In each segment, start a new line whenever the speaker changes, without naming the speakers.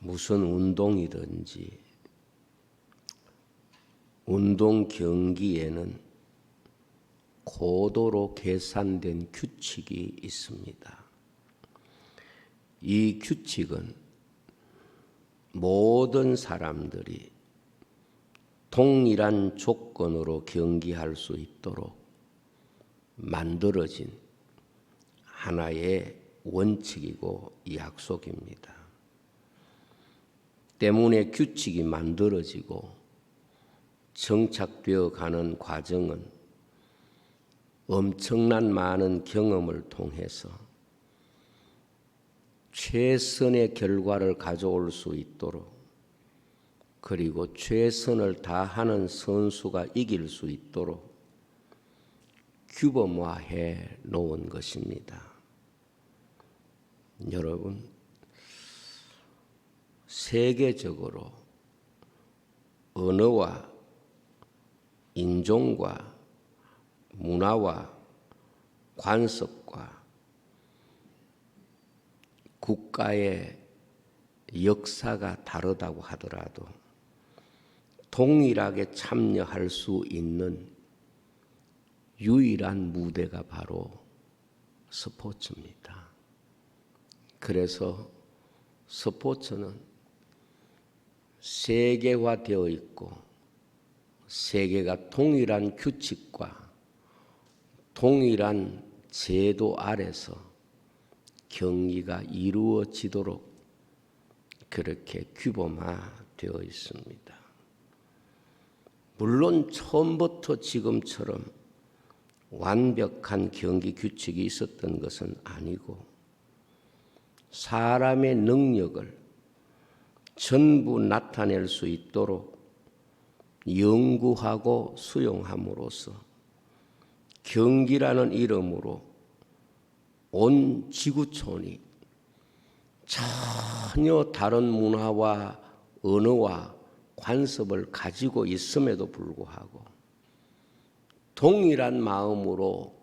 무슨 운동이든지 운동 경기에는 고도로 계산된 규칙이 있습니다. 이 규칙은 모든 사람들이 동일한 조건으로 경기할 수 있도록 만들어진 하나의 원칙이고 약속입니다. 때문에 규칙이 만들어지고 정착되어 가는 과정은 엄청난 많은 경험을 통해서 최선의 결과를 가져올 수 있도록, 그리고 최선을 다하는 선수가 이길 수 있도록 규범화해 놓은 것입니다. 여러분, 세계적으로 언어와 인종과 문화와 관습과 국가의 역사가 다르다고 하더라도 동일하게 참여할 수 있는 유일한 무대가 바로 스포츠입니다. 그래서 스포츠는 세계화되어 있고 세계가 동일한 규칙과 동일한 제도 아래서 경기가 이루어지도록 그렇게 규범화되어 있습니다. 물론 처음부터 지금처럼 완벽한 경기 규칙이 있었던 것은 아니고 사람의 능력을 전부 나타낼 수 있도록 연구하고 수용함으로써 경기라는 이름으로 온 지구촌이 전혀 다른 문화와 언어와 관습을 가지고 있음에도 불구하고 동일한 마음으로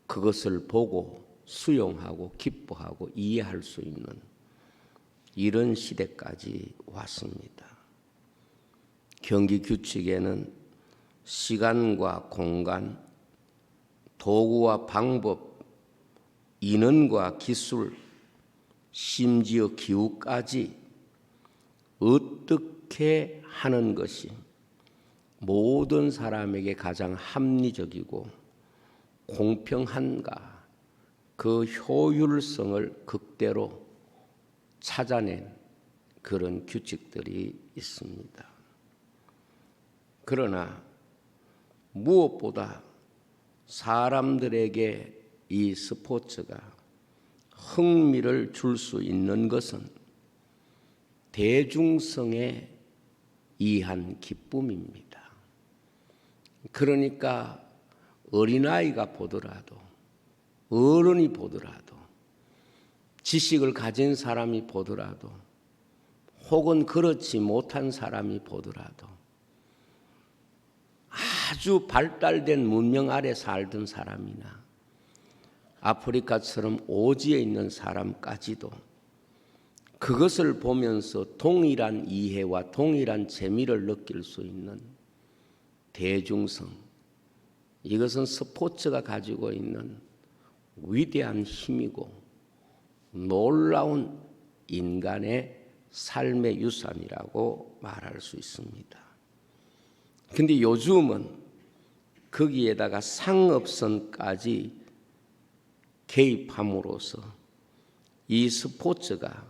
그것을 보고 수용하고 기뻐하고 이해할 수 있는 이런 시대까지 왔습니다. 경기 규칙에는 시간과 공간, 도구와 방법, 인원과 기술, 심지어 기후까지 어떻게 하는 것이 모든 사람에게 가장 합리적이고 공평한가, 그 효율성을 극대로 찾아낸 그런 규칙들이 있습니다. 그러나 무엇보다 사람들에게 이 스포츠가 흥미를 줄 수 있는 것은 대중성에 의한 기쁨입니다. 그러니까 어린아이가 보더라도 어른이 보더라도 지식을 가진 사람이 보더라도 혹은 그렇지 못한 사람이 보더라도 아주 발달된 문명 아래 살던 사람이나 아프리카처럼 오지에 있는 사람까지도 그것을 보면서 동일한 이해와 동일한 재미를 느낄 수 있는 대중성, 이것은 스포츠가 가지고 있는 위대한 힘이고 놀라운 인간의 삶의 유산이라고 말할 수 있습니다. 근데 요즘은 거기에다가 상업선까지 개입함으로써 이 스포츠가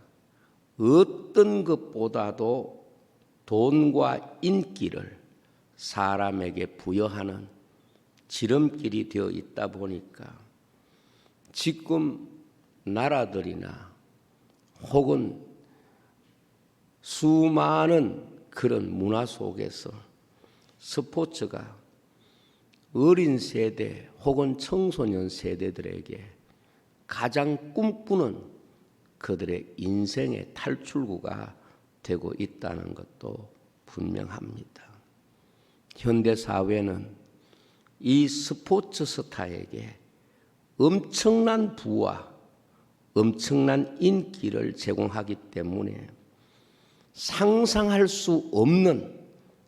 어떤 것보다도 돈과 인기를 사람에게 부여하는 지름길이 되어 있다 보니까 지금 나라들이나 혹은 수많은 그런 문화 속에서 스포츠가 어린 세대 혹은 청소년 세대들에게 가장 꿈꾸는 그들의 인생의 탈출구가 되고 있다는 것도 분명합니다. 현대 사회는 이 스포츠 스타에게 엄청난 부와 엄청난 인기를 제공하기 때문에 상상할 수 없는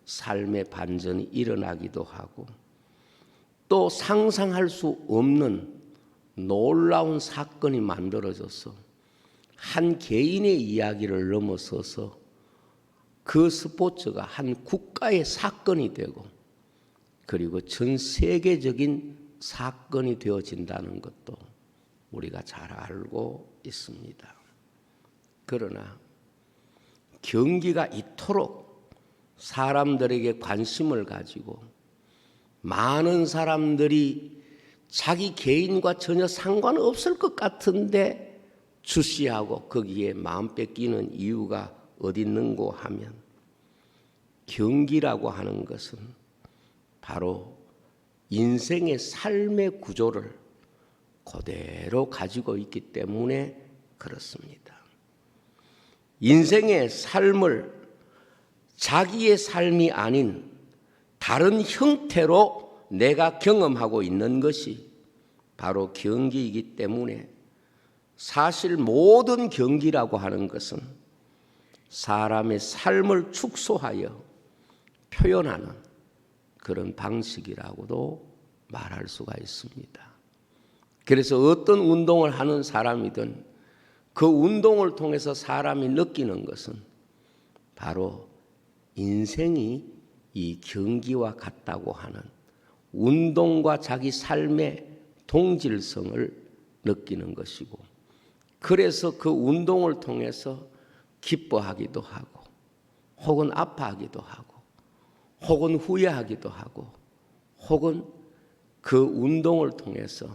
삶의 반전이 일어나기도 하고 또 상상할 수 없는 놀라운 사건이 만들어져서 한 개인의 이야기를 넘어서서 그 스포츠가 한 국가의 사건이 되고 그리고 전 세계적인 사건이 되어진다는 것도 우리가 잘 알고 있습니다. 그러나 경기가 이토록 사람들에게 관심을 가지고 많은 사람들이 자기 개인과 전혀 상관없을 것 같은데 주시하고 거기에 마음 뺏기는 이유가 어디 있는고 하면 경기라고 하는 것은 바로 인생의 삶의 구조를 그대로 가지고 있기 때문에 그렇습니다. 인생의 삶을 자기의 삶이 아닌 다른 형태로 내가 경험하고 있는 것이 바로 경기이기 때문에 사실 모든 경기라고 하는 것은 사람의 삶을 축소하여 표현하는 그런 방식이라고도 말할 수가 있습니다. 그래서 어떤 운동을 하는 사람이든 그 운동을 통해서 사람이 느끼는 것은 바로 인생이 이 경기와 같다고 하는 운동과 자기 삶의 동질성을 느끼는 것이고 그래서 그 운동을 통해서 기뻐하기도 하고 혹은 아파하기도 하고 혹은 후회하기도 하고 혹은 그 운동을 통해서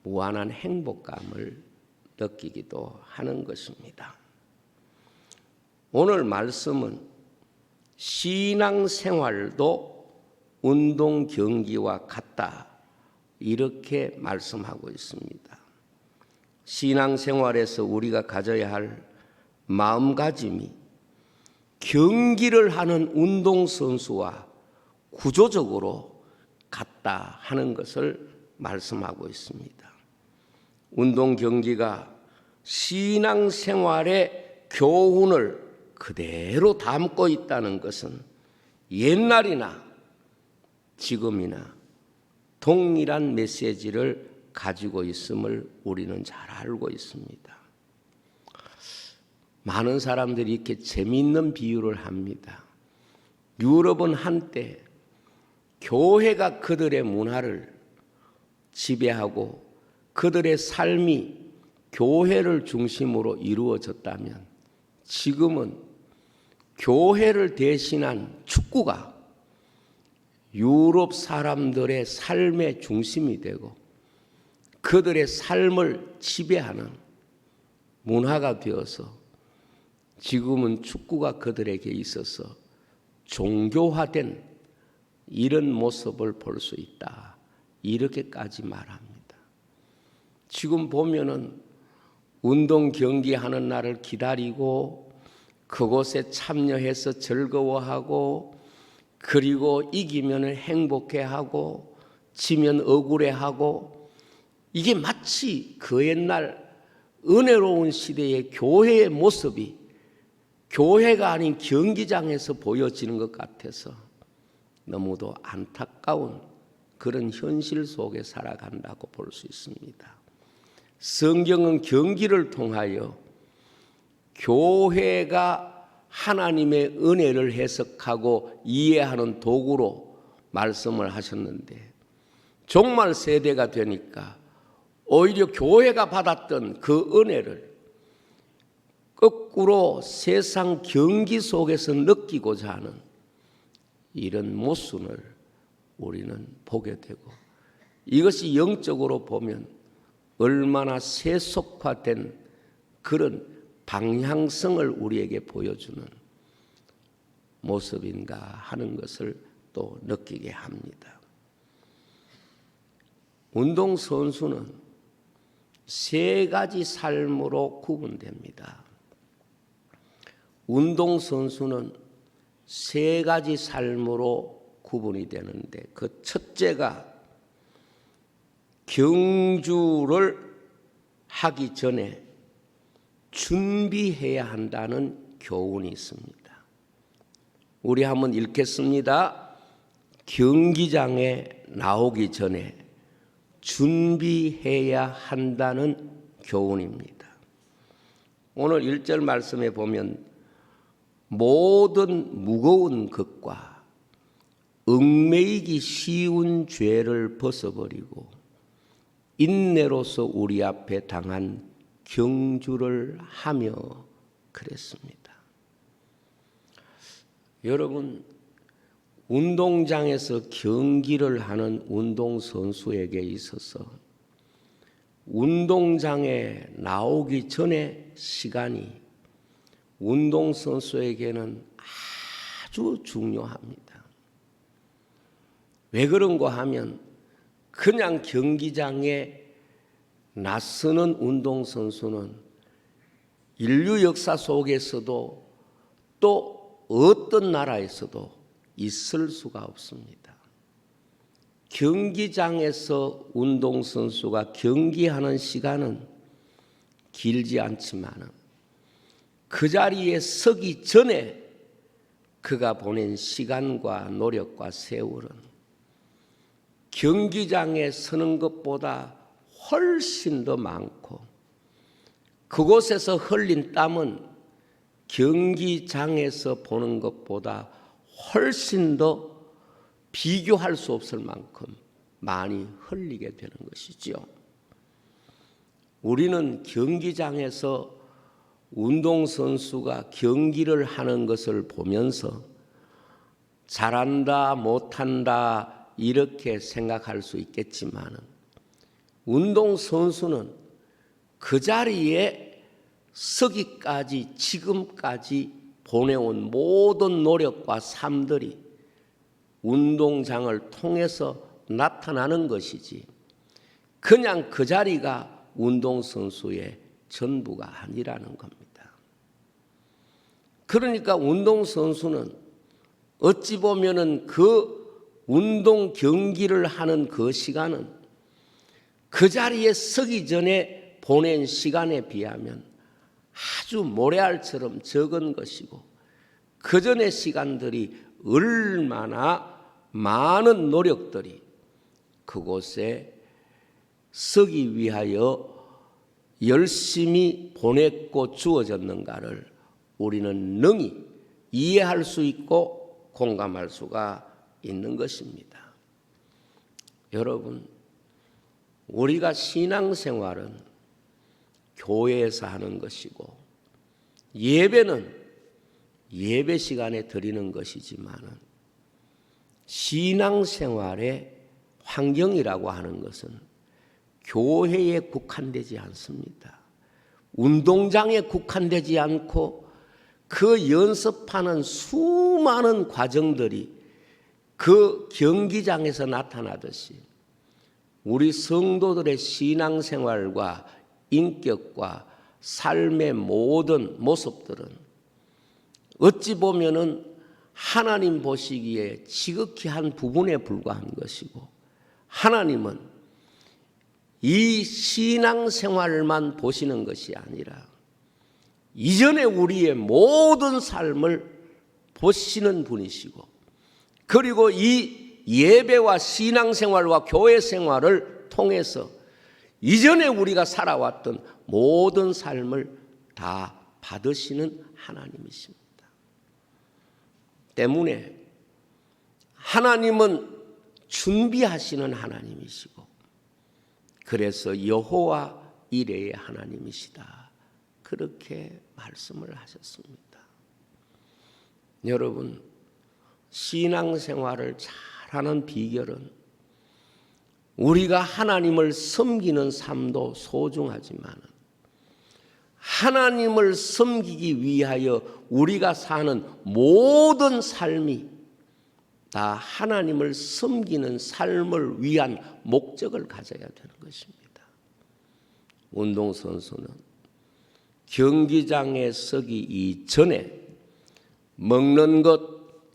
무한한 행복감을 느끼기도 하는 것입니다. 오늘 말씀은 신앙생활도 운동 경기와 같다 이렇게 말씀하고 있습니다. 신앙생활에서 우리가 가져야 할 마음가짐이 경기를 하는 운동선수와 구조적으로 같다 하는 것을 말씀하고 있습니다. 운동 경기가 신앙생활의 교훈을 그대로 담고 있다는 것은 옛날이나 지금이나 동일한 메시지를 가지고 있음을 우리는 잘 알고 있습니다. 많은 사람들이 이렇게 재미있는 비유를 합니다. 유럽은 한때 교회가 그들의 문화를 지배하고 그들의 삶이 교회를 중심으로 이루어졌다면 지금은 교회를 대신한 축구가 유럽 사람들의 삶의 중심이 되고 그들의 삶을 지배하는 문화가 되어서 지금은 축구가 그들에게 있어서 종교화된 이런 모습을 볼 수 있다. 이렇게까지 말합니다. 지금 보면은 운동 경기하는 날을 기다리고 그곳에 참여해서 즐거워하고 그리고 이기면 행복해하고 지면 억울해하고 이게 마치 그 옛날 은혜로운 시대의 교회의 모습이 교회가 아닌 경기장에서 보여지는 것 같아서 너무도 안타까운 그런 현실 속에 살아간다고 볼 수 있습니다. 성경은 경기를 통하여 교회가 하나님의 은혜를 해석하고 이해하는 도구로 말씀을 하셨는데 종말 세대가 되니까 오히려 교회가 받았던 그 은혜를 거꾸로 세상 경기 속에서 느끼고자 하는 이런 모순을 우리는 보게 되고 이것이 영적으로 보면 얼마나 세속화된 그런 방향성을 우리에게 보여주는 모습인가 하는 것을 또 느끼게 합니다. 운동선수는 세 가지 삶으로 구분됩니다. 운동선수는 세 가지 삶으로 구분이 되는데 그 첫째가 경주를 하기 전에 준비해야 한다는 교훈이 있습니다. 우리 한번 읽겠습니다. 경기장에 나오기 전에 준비해야 한다는 교훈입니다. 오늘 1절 말씀에 보면 모든 무거운 것과 얽매이기 쉬운 죄를 벗어버리고 인내로서 우리 앞에 당한 경주를 하며 그랬습니다. 여러분, 운동장에서 경기를 하는 운동선수에게 있어서 운동장에 나오기 전에 시간이 운동선수에게는 아주 중요합니다. 왜 그런가 하면 그냥 경기장에 나서는 운동선수는 인류 역사 속에서도 또 어떤 나라에서도 있을 수가 없습니다. 경기장에서 운동선수가 경기하는 시간은 길지 않지만 그 자리에 서기 전에 그가 보낸 시간과 노력과 세월은 경기장에 서는 것보다 훨씬 더 많고 그곳에서 흘린 땀은 경기장에서 보는 것보다 훨씬 더 비교할 수 없을 만큼 많이 흘리게 되는 것이죠. 우리는 경기장에서 운동선수가 경기를 하는 것을 보면서 잘한다, 못한다 이렇게 생각할 수 있겠지만 운동선수는 그 자리에 서기까지 지금까지 보내온 모든 노력과 삶들이 운동장을 통해서 나타나는 것이지 그냥 그 자리가 운동선수의 전부가 아니라는 겁니다. 그러니까 운동선수는 어찌 보면은 그 운동 경기를 하는 그 시간은 그 자리에 서기 전에 보낸 시간에 비하면 아주 모래알처럼 적은 것이고 그 전의 시간들이 얼마나 많은 노력들이 그곳에 서기 위하여 열심히 보냈고 주어졌는가를 우리는 능히 이해할 수 있고 공감할 수가 있는 것입니다. 여러분, 우리가 신앙생활은 교회에서 하는 것이고 예배는 예배 시간에 드리는 것이지만 신앙생활의 환경이라고 하는 것은 교회에 국한되지 않습니다. 운동장에 국한되지 않고 그 연습하는 수많은 과정들이 그 경기장에서 나타나듯이 우리 성도들의 신앙생활과 인격과 삶의 모든 모습들은 어찌 보면은 하나님 보시기에 지극히 한 부분에 불과한 것이고 하나님은 이 신앙생활만 보시는 것이 아니라 이전에 우리의 모든 삶을 보시는 분이시고 그리고 이 예배와 신앙생활과 교회생활을 통해서 이전에 우리가 살아왔던 모든 삶을 다 받으시는 하나님이십니다. 때문에 하나님은 준비하시는 하나님이시고 그래서 여호와 이레의 하나님이시다. 그렇게 말씀을 하셨습니다. 여러분, 신앙생활을 잘하는 비결은 우리가 하나님을 섬기는 삶도 소중하지만 하나님을 섬기기 위하여 우리가 사는 모든 삶이 다 하나님을 섬기는 삶을 위한 목적을 가져야 되는 것입니다. 운동선수는 경기장에 서기 이전에 먹는 것,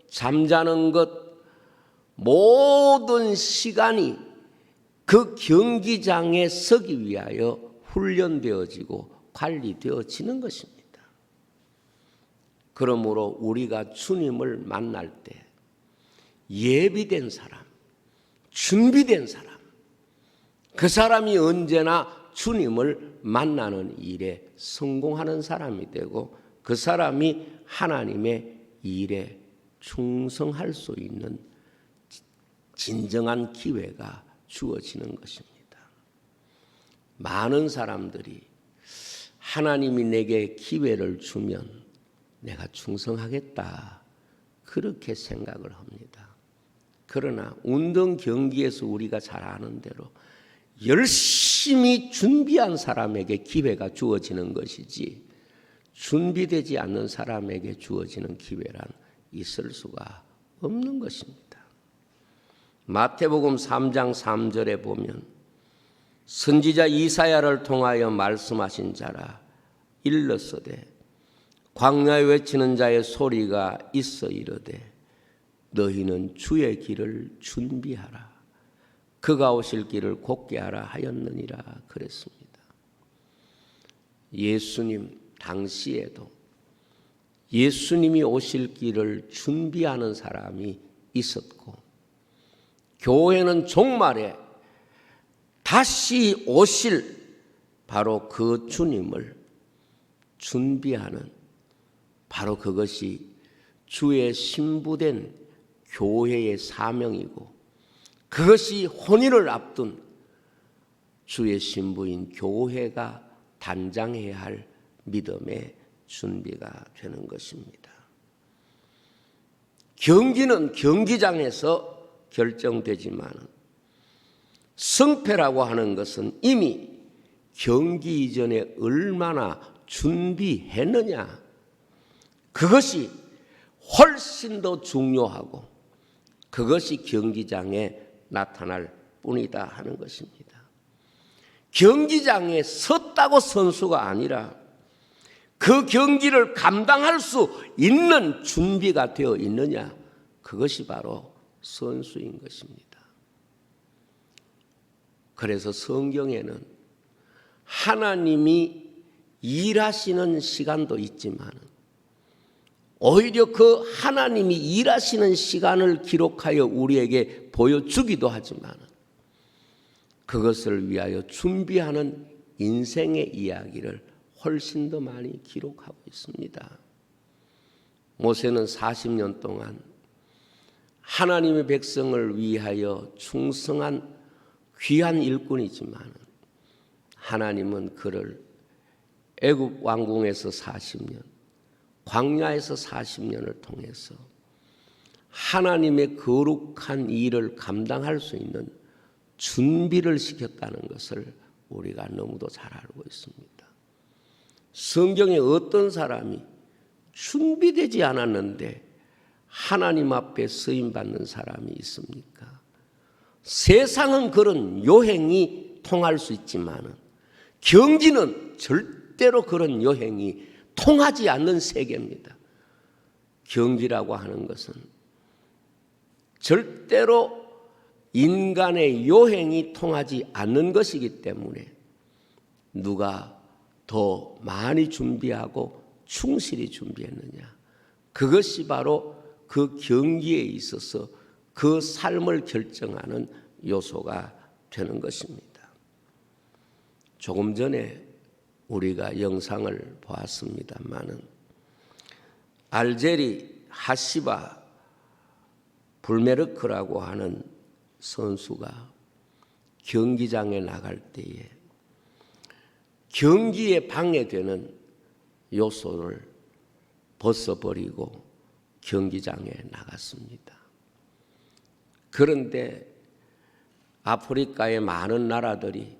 잠자는 것, 모든 시간이 그 경기장에 서기 위하여 훈련되어지고 관리되어지는 것입니다. 그러므로 우리가 주님을 만날 때 예비된 사람, 준비된 사람, 그 사람이 언제나 주님을 만나는 일에 성공하는 사람이 되고 그 사람이 하나님의 일에 충성할 수 있는 진정한 기회가 주어지는 것입니다. 많은 사람들이 하나님이 내게 기회를 주면 내가 충성하겠다 그렇게 생각을 합니다. 그러나 운동 경기에서 우리가 잘 아는 대로 열심히 준비한 사람에게 기회가 주어지는 것이지 준비되지 않는 사람에게 주어지는 기회란 있을 수가 없는 것입니다. 마태복음 3장 3절에 보면 선지자 이사야를 통하여 말씀하신 자라 일렀으되 광야에 외치는 자의 소리가 있어 이르되 너희는 주의 길을 준비하라 그가 오실 길을 곧게 하라 하였느니라 그랬습니다. 예수님 당시에도 예수님이 오실 길을 준비하는 사람이 있었고 교회는 종말에 다시 오실 바로 그 주님을 준비하는 바로 그것이 주의 신부된 교회의 사명이고 그것이 혼인을 앞둔 주의 신부인 교회가 단장해야 할 믿음의 준비가 되는 것입니다. 경기는 경기장에서 결정되지만 승패라고 하는 것은 이미 경기 이전에 얼마나 준비했느냐 그것이 훨씬 더 중요하고 그것이 경기장에 나타날 뿐이다 하는 것입니다. 경기장에 섰다고 선수가 아니라 그 경기를 감당할 수 있는 준비가 되어 있느냐 그것이 바로 선수인 것입니다. 그래서 성경에는 하나님이 일하시는 시간도 있지만 오히려 그 하나님이 일하시는 시간을 기록하여 우리에게 보여주기도 하지만 그것을 위하여 준비하는 인생의 이야기를 훨씬 더 많이 기록하고 있습니다. 모세는 40년 동안 하나님의 백성을 위하여 충성한 귀한 일꾼이지만 하나님은 그를 애굽 왕궁에서 40년, 광야에서 40년을 통해서 하나님의 거룩한 일을 감당할 수 있는 준비를 시켰다는 것을 우리가 너무도 잘 알고 있습니다. 성경에 어떤 사람이 준비되지 않았는데 하나님 앞에 쓰임받는 사람이 있습니까? 세상은 그런 요행이 통할 수 있지만 경기는 절대로 그런 요행이 통하지 않는 세계입니다. 경기라고 하는 것은 절대로 인간의 요행이 통하지 않는 것이기 때문에 누가 더 많이 준비하고 충실히 준비했느냐 그것이 바로 그 경기에 있어서 그 삶을 결정하는 요소가 되는 것입니다. 조금 전에 우리가 영상을 보았습니다마는 알제리 하시바 불메르크라고 하는 선수가 경기장에 나갈 때에 경기에 방해되는 요소를 벗어버리고 경기장에 나갔습니다. 그런데 아프리카의 많은 나라들이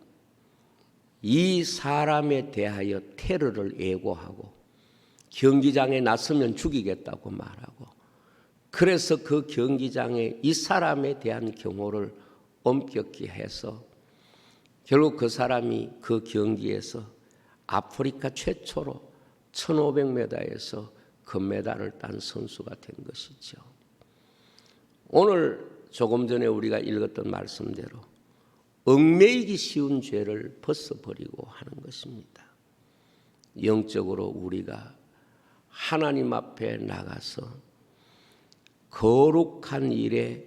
이 사람에 대하여 테러를 예고하고 경기장에 나서면 죽이겠다고 말하고 그래서 그 경기장에 이 사람에 대한 경호를 엄격히 해서 결국 그 사람이 그 경기에서 아프리카 최초로 1500m에서 금메달을 딴 선수가 된 것이죠. 오늘 조금 전에 우리가 읽었던 말씀대로 얽매이기 쉬운 죄를 벗어버리고 하는 것입니다. 영적으로 우리가 하나님 앞에 나가서 거룩한 일에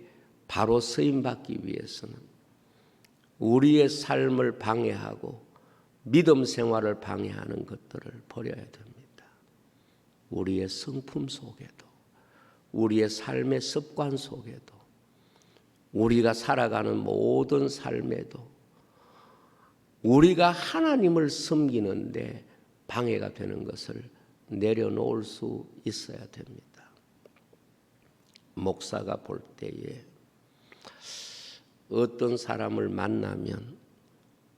바로 쓰임받기 위해서는 우리의 삶을 방해하고 믿음 생활을 방해하는 것들을 버려야 됩니다. 우리의 성품 속에도, 우리의 삶의 습관 속에도, 우리가 살아가는 모든 삶에도 우리가 하나님을 섬기는데 방해가 되는 것을 내려놓을 수 있어야 됩니다. 목사가 볼 때에 어떤 사람을 만나면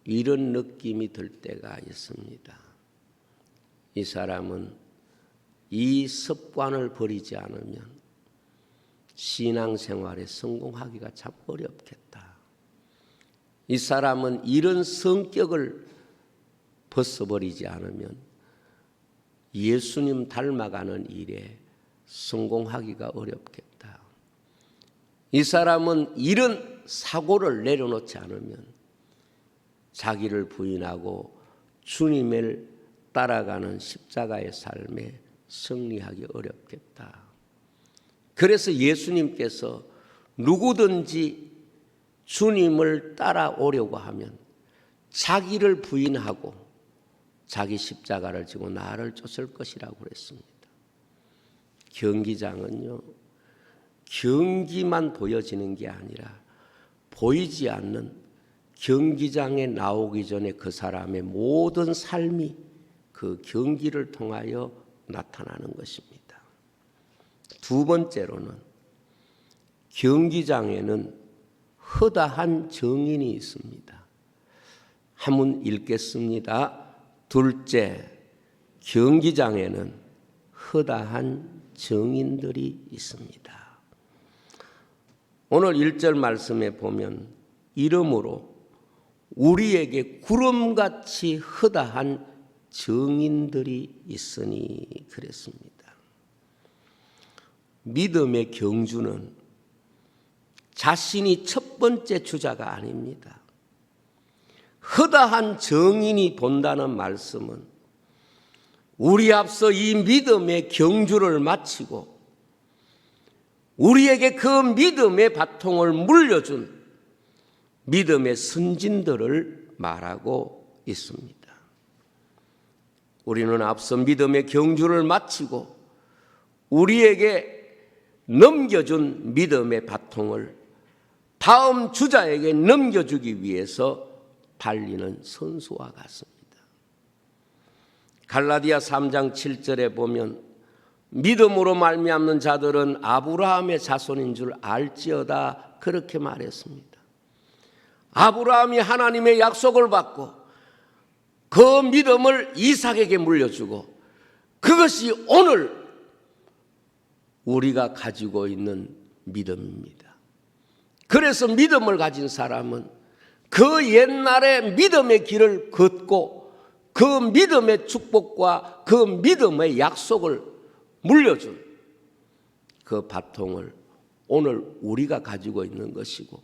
이런 느낌이 들 때가 있습니다. 이 사람은 이 습관을 버리지 않으면 신앙생활에 성공하기가 참 어렵겠다. 이 사람은 이런 성격을 벗어버리지 않으면 예수님 닮아가는 일에 성공하기가 어렵겠다. 이 사람은 이런 사고를 내려놓지 않으면 자기를 부인하고 주님을 따라가는 십자가의 삶에 승리하기 어렵겠다. 그래서 예수님께서 누구든지 주님을 따라오려고 하면 자기를 부인하고 자기 십자가를 지고 나를 쫓을 것이라고 그랬습니다. 경기장은요, 경기만 보여지는 게 아니라 보이지 않는 경기장에 나오기 전에 그 사람의 모든 삶이 그 경기를 통하여 나타나는 것입니다. 두 번째로는 경기장에는 허다한 정인이 있습니다. 한번 읽겠습니다. 둘째, 경기장에는 허다한 정인들이 있습니다. 오늘 1절 말씀에 보면 이러므로 우리에게 구름같이 허다한 정인들이 있으니 그랬습니다. 믿음의 경주는 자신이 첫 번째 주자가 아닙니다. 허다한 정인이 돈다는 말씀은 우리 앞서 이 믿음의 경주를 마치고 우리에게 그 믿음의 바통을 물려준 믿음의 선진들을 말하고 있습니다. 우리는 앞서 믿음의 경주를 마치고 우리에게 넘겨준 믿음의 바통을 다음 주자에게 넘겨주기 위해서 달리는 선수와 같습니다. 갈라디아 3장 7절에 보면 믿음으로 말미암는 자들은 아브라함의 자손인 줄 알지어다 그렇게 말했습니다. 아브라함이 하나님의 약속을 받고 그 믿음을 이삭에게 물려주고 그것이 오늘 우리가 가지고 있는 믿음입니다. 그래서 믿음을 가진 사람은 그 옛날의 믿음의 길을 걷고 그 믿음의 축복과 그 믿음의 약속을 물려준 그 바통을 오늘 우리가 가지고 있는 것이고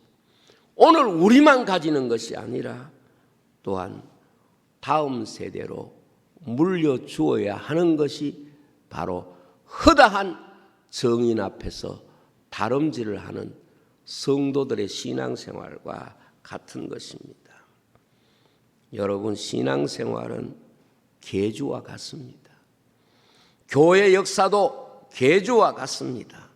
오늘 우리만 가지는 것이 아니라 또한 다음 세대로 물려주어야 하는 것이 바로 허다한 정인 앞에서 다름질을 하는 성도들의 신앙생활과 같은 것입니다. 여러분, 신앙생활은 계주와 같습니다. 교회 역사도 계주와 같습니다.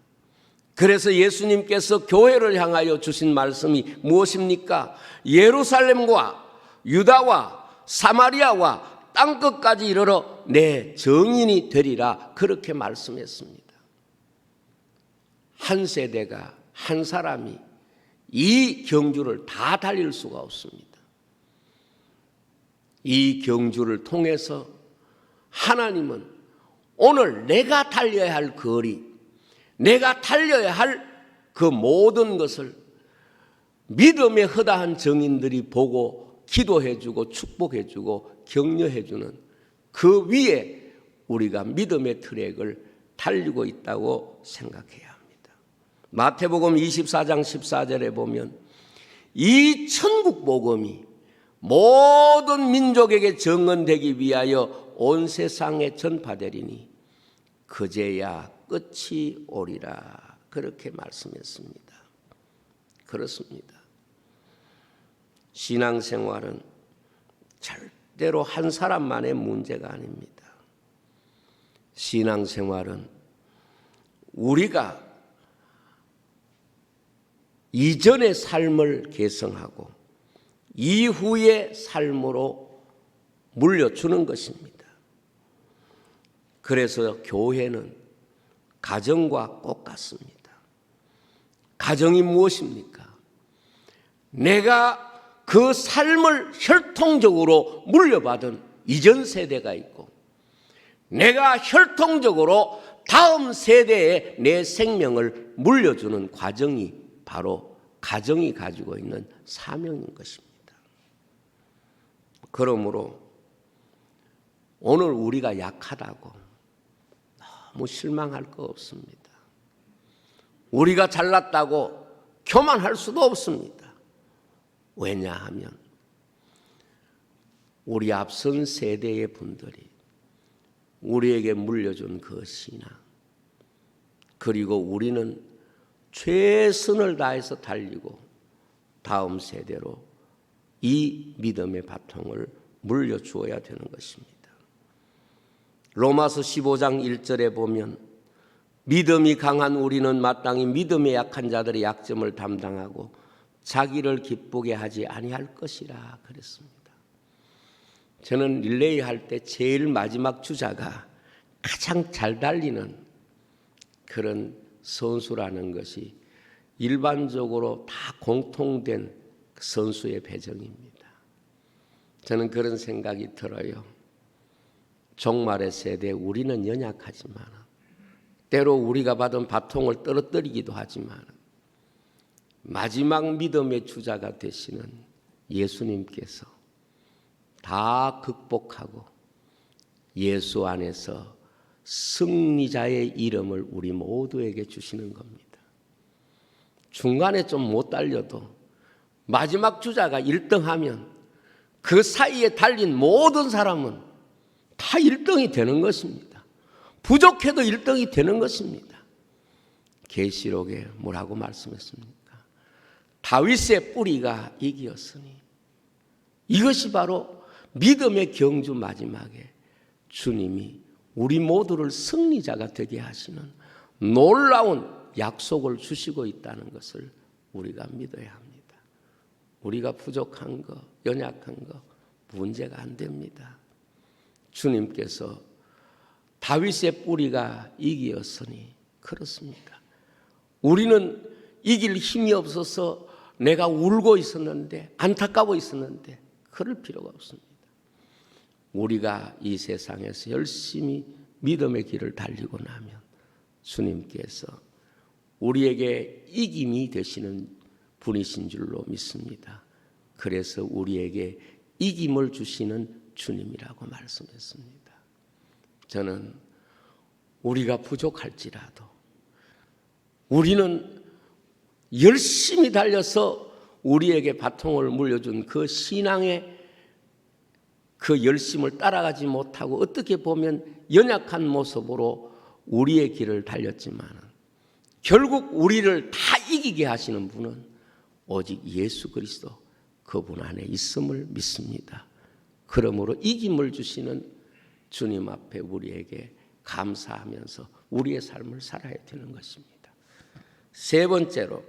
그래서 예수님께서 교회를 향하여 주신 말씀이 무엇입니까? 예루살렘과 유다와 사마리아와 땅끝까지 이르러 내 정인이 되리라 그렇게 말씀했습니다. 한 세대가 한 사람이 이 경주를 다 달릴 수가 없습니다. 이 경주를 통해서 하나님은 오늘 내가 달려야 할 거리, 내가 달려야 할 그 모든 것을 믿음의 허다한 정인들이 보고 기도해주고 축복해주고 격려해주는 그 위에 우리가 믿음의 트랙을 달리고 있다고 생각해야 합니다. 마태복음 24장 14절에 보면 이 천국 복음이 모든 민족에게 증언되기 위하여 온 세상에 전파되리니 그제야 끝이 오리라 그렇게 말씀했습니다. 그렇습니다. 신앙생활은 절대로 한 사람만의 문제가 아닙니다. 신앙생활은 우리가 이전의 삶을 개성하고 이후의 삶으로 물려주는 것입니다. 그래서 교회는 가정과 똑같습니다. 가정이 무엇입니까? 내가 그 삶을 혈통적으로 물려받은 이전 세대가 있고 내가 혈통적으로 다음 세대에 내 생명을 물려주는 과정이 바로 가정이 가지고 있는 사명인 것입니다. 그러므로 오늘 우리가 약하다고 너무 실망할 거 없습니다. 우리가 잘났다고 교만할 수도 없습니다. 왜냐하면 우리 앞선 세대의 분들이 우리에게 물려준 그 신앙, 그리고 우리는 최선을 다해서 달리고 다음 세대로 이 믿음의 바통을 물려주어야 되는 것입니다. 로마서 15장 1절에 보면 믿음이 강한 우리는 마땅히 믿음에 약한 자들의 약점을 담당하고 자기를 기쁘게 하지 아니할 것이라 그랬습니다. 저는 릴레이 할 때 제일 마지막 주자가 가장 잘 달리는 그런 선수라는 것이 일반적으로 다 공통된 선수의 배정입니다. 저는 그런 생각이 들어요. 종말의 세대에 우리는 연약하지만 때로 우리가 받은 바통을 떨어뜨리기도 하지만 마지막 믿음의 주자가 되시는 예수님께서 다 극복하고 예수 안에서 승리자의 이름을 우리 모두에게 주시는 겁니다. 중간에 좀 못 달려도 마지막 주자가 1등하면 그 사이에 달린 모든 사람은 다 1등이 되는 것입니다. 부족해도 1등이 되는 것입니다. 계시록에 뭐라고 말씀했습니까? 다윗의 뿌리가 이기었으니 이것이 바로 믿음의 경주 마지막에 주님이 우리 모두를 승리자가 되게 하시는 놀라운 약속을 주시고 있다는 것을 우리가 믿어야 합니다. 우리가 부족한 거, 연약한 거 문제가 안 됩니다. 주님께서 다윗의 뿌리가 이기었으니 그렇습니다. 우리는 이길 힘이 없어서 내가 울고 있었는데 안타까워 있었는데 그럴 필요가 없습니다. 우리가 이 세상에서 열심히 믿음의 길을 달리고 나면 주님께서 우리에게 이김이 되시는 분이신 줄로 믿습니다. 그래서 우리에게 이김을 주시는 주님이라고 말씀했습니다. 저는 우리가 부족할지라도 우리는 열심히 달려서 우리에게 바통을 물려준 그 신앙의 그 열심을 따라가지 못하고 어떻게 보면 연약한 모습으로 우리의 길을 달렸지만 결국 우리를 다 이기게 하시는 분은 오직 예수 그리스도 그분 안에 있음을 믿습니다. 그러므로 이김을 주시는 주님 앞에 우리에게 감사하면서 우리의 삶을 살아야 되는 것입니다. 세 번째로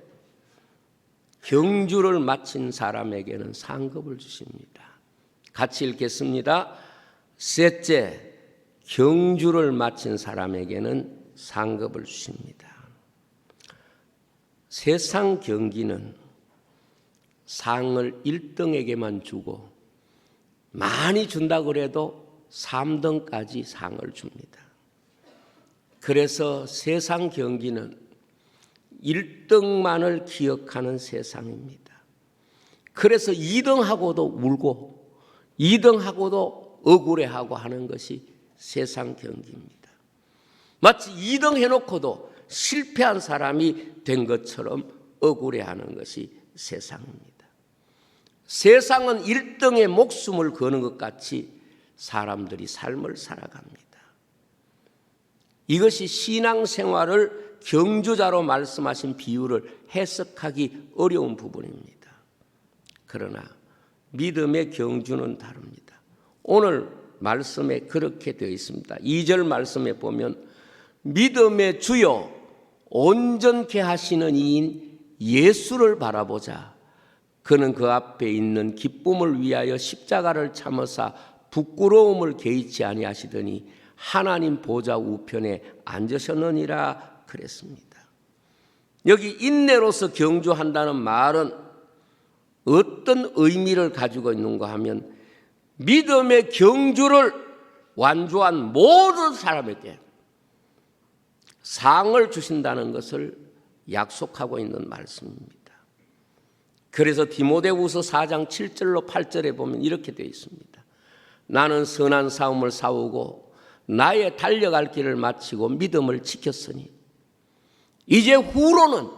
경주를 마친 사람에게는 상급을 주십니다. 같이 읽겠습니다. 셋째, 경주를 마친 사람에게는 상급을 주십니다. 세상 경기는 상을 1등에게만 주고 많이 준다고 해도 3등까지 상을 줍니다. 그래서 세상 경기는 1등만을 기억하는 세상입니다. 그래서 2등하고도 울고 2등하고도 억울해하고 하는 것이 세상 경기입니다. 마치 2등 해놓고도 실패한 사람이 된 것처럼 억울해하는 것이 세상입니다. 세상은 1등의 목숨을 거는 것 같이 사람들이 삶을 살아갑니다. 이것이 신앙생활을 경주자로 말씀하신 비유를 해석하기 어려운 부분입니다. 그러나 믿음의 경주는 다릅니다. 오늘 말씀에 그렇게 되어 있습니다. 2절 말씀에 보면 믿음의 주요 온전케 하시는 이인 예수를 바라보자. 그는 그 앞에 있는 기쁨을 위하여 십자가를 참으사 부끄러움을 개의치 아니하시더니 하나님 보좌 우편에 앉으셨느니라 그랬습니다. 여기 인내로서 경주한다는 말은 어떤 의미를 가지고 있는가 하면 믿음의 경주를 완주한 모든 사람에게 상을 주신다는 것을 약속하고 있는 말씀입니다. 그래서 디모데후서 4장 7절로 8절에 보면 이렇게 되어 있습니다. 나는 선한 싸움을 싸우고 나의 달려갈 길을 마치고 믿음을 지켰으니 이제 후로는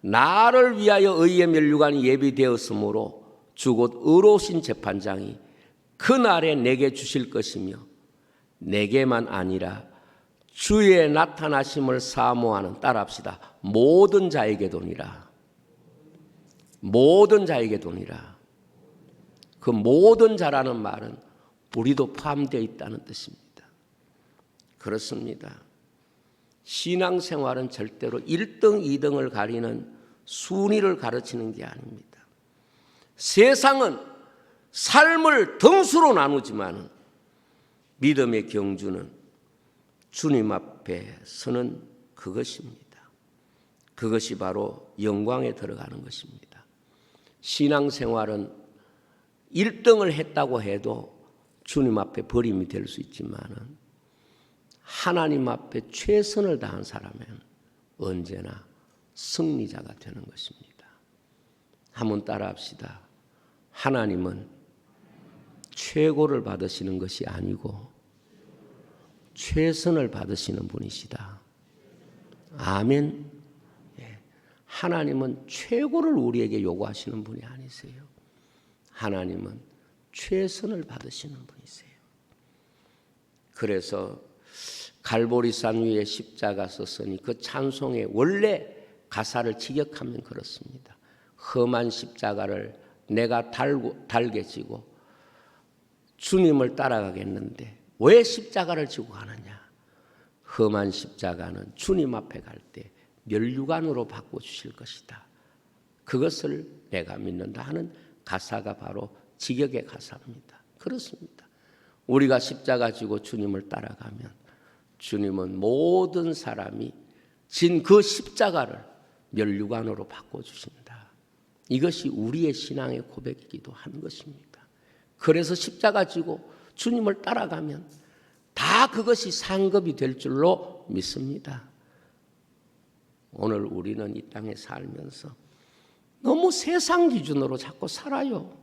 나를 위하여 의의 면류관이 예비되었으므로 주곧 의로우신 재판장이 그날에 내게 주실 것이며 내게만 아니라 주의 나타나심을 사모하는, 따라합시다, 모든 자에게 도니라. 모든 자에게 도니라. 그 모든 자라는 말은 우리도 포함되어 있다는 뜻입니다. 그렇습니다. 신앙생활은 절대로 1등, 2등을 가리는 순위를 가르치는 게 아닙니다. 세상은 삶을 등수로 나누지만 믿음의 경주는 주님 앞에 서는 그것입니다. 그것이 바로 영광에 들어가는 것입니다. 신앙생활은 1등을 했다고 해도 주님 앞에 버림이 될 수 있지만 하나님 앞에 최선을 다한 사람은 언제나 승리자가 되는 것입니다. 한번 따라합시다. 하나님은 최고를 받으시는 것이 아니고 최선을 받으시는 분이시다. 아멘. 하나님은 최고를 우리에게 요구하시는 분이 아니세요. 하나님은 최선을 받으시는 분이세요. 그래서 갈보리산 위에 십자가 섰으니 그 찬송의 원래 가사를 직역하면 그렇습니다. 험한 십자가를 내가 달게 지고 주님을 따라가겠는데 왜 십자가를 지고 가느냐? 험한 십자가는 주님 앞에 갈 때 면류관으로 바꿔주실 것이다. 그것을 내가 믿는다 하는 가사가 바로 직역의 가사입니다. 그렇습니다. 우리가 십자가 지고 주님을 따라가면 주님은 모든 사람이 진 그 십자가를 면류관으로 바꿔주신다. 이것이 우리의 신앙의 고백이기도 한 것입니다. 그래서 십자가 지고 주님을 따라가면 다 그것이 상급이 될 줄로 믿습니다. 오늘 우리는 이 땅에 살면서 너무 세상 기준으로 자꾸 살아요.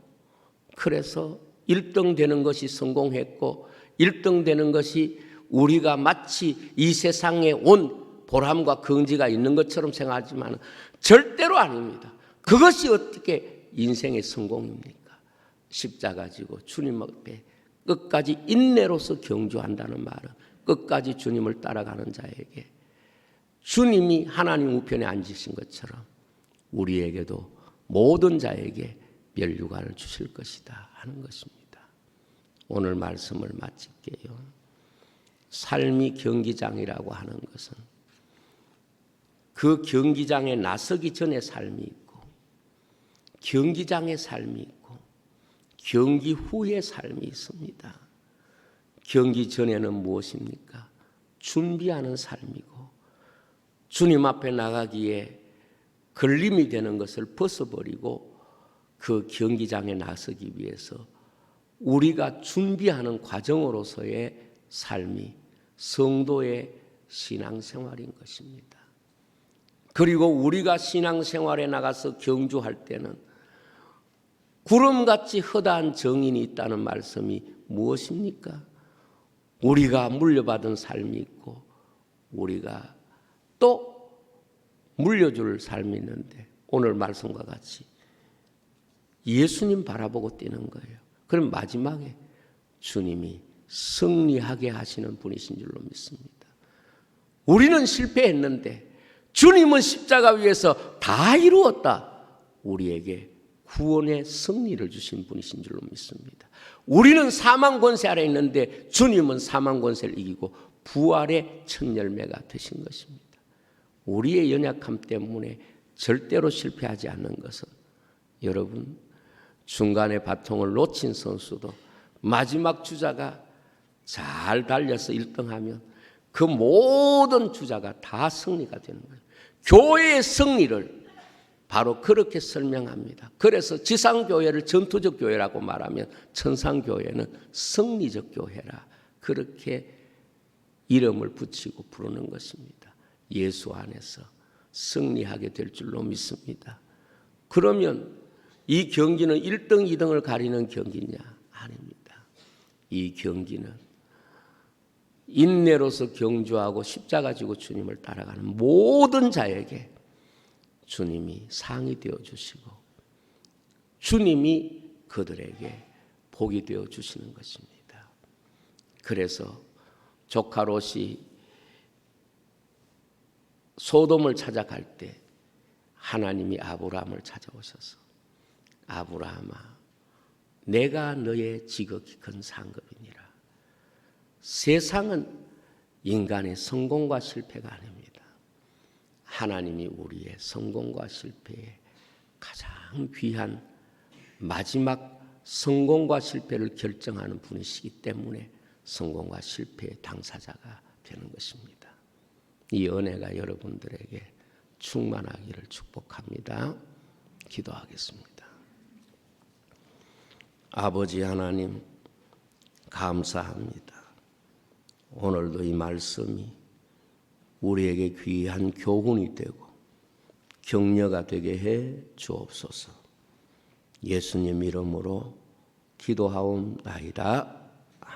그래서 1등 되는 것이 성공했고 1등 되는 것이 우리가 마치 이 세상에 온 보람과 긍지가 있는 것처럼 생각하지만 절대로 아닙니다. 그것이 어떻게 인생의 성공입니까? 십자가 지고 주님 앞에 끝까지 인내로서 경주한다는 말은 끝까지 주님을 따라가는 자에게 주님이 하나님 우편에 앉으신 것처럼 우리에게도 모든 자에게 면류관을 주실 것이다 하는 것입니다. 오늘 말씀을 마칠게요. 삶이 경기장이라고 하는 것은 그 경기장에 나서기 전의 삶이 있고 경기장의 삶이 있고 경기 후의 삶이 있습니다. 경기 전에는 무엇입니까? 준비하는 삶이고 주님 앞에 나가기에 걸림이 되는 것을 벗어버리고 그 경기장에 나서기 위해서 우리가 준비하는 과정으로서의 삶이 성도의 신앙생활인 것입니다. 그리고 우리가 신앙생활에 나가서 경주할 때는 구름같이 허다한 정인이 있다는 말씀이 무엇입니까? 우리가 물려받은 삶이 있고 우리가 또 물려줄 삶이 있는데 오늘 말씀과 같이 예수님 바라보고 뛰는 거예요. 그럼 마지막에 주님이 승리하게 하시는 분이신 줄로 믿습니다. 우리는 실패했는데 주님은 십자가 위에서 다 이루었다. 우리에게 구원의 승리를 주신 분이신 줄로 믿습니다. 우리는 사망 권세 아래 있는데 주님은 사망 권세를 이기고 부활의 첫 열매가 되신 것입니다. 우리의 연약함 때문에 절대로 실패하지 않는 것은 여러분, 중간에 바통을 놓친 선수도 마지막 주자가 잘 달려서 1등하면 그 모든 주자가 다 승리가 되는 거예요. 교회의 승리를 바로 그렇게 설명합니다. 그래서 지상교회를 전투적 교회라고 말하면 천상교회는 승리적 교회라 그렇게 이름을 붙이고 부르는 것입니다. 예수 안에서 승리하게 될 줄로 믿습니다. 그러면 이 경기는 1등, 2등을 가리는 경기냐? 아닙니다. 이 경기는 인내로서 경주하고 십자가 지고 주님을 따라가는 모든 자에게 주님이 상이 되어 주시고 주님이 그들에게 복이 되어 주시는 것입니다. 그래서 조카 롯이 소돔을 찾아갈 때 하나님이 아브라함을 찾아오셔서 아브라함아, 내가 너의 지극히 큰 상급이니라. 세상은 인간의 성공과 실패가 아닙니다. 하나님이 우리의 성공과 실패에 가장 귀한 마지막 성공과 실패를 결정하는 분이시기 때문에 성공과 실패의 당사자가 되는 것입니다. 이 은혜가 여러분들에게 충만하기를 축복합니다. 기도하겠습니다. 아버지 하나님, 감사합니다. 오늘도 이 말씀이 우리에게 귀한 교훈이 되고 격려가 되게 해 주옵소서. 예수님 이름으로 기도하옵나이다.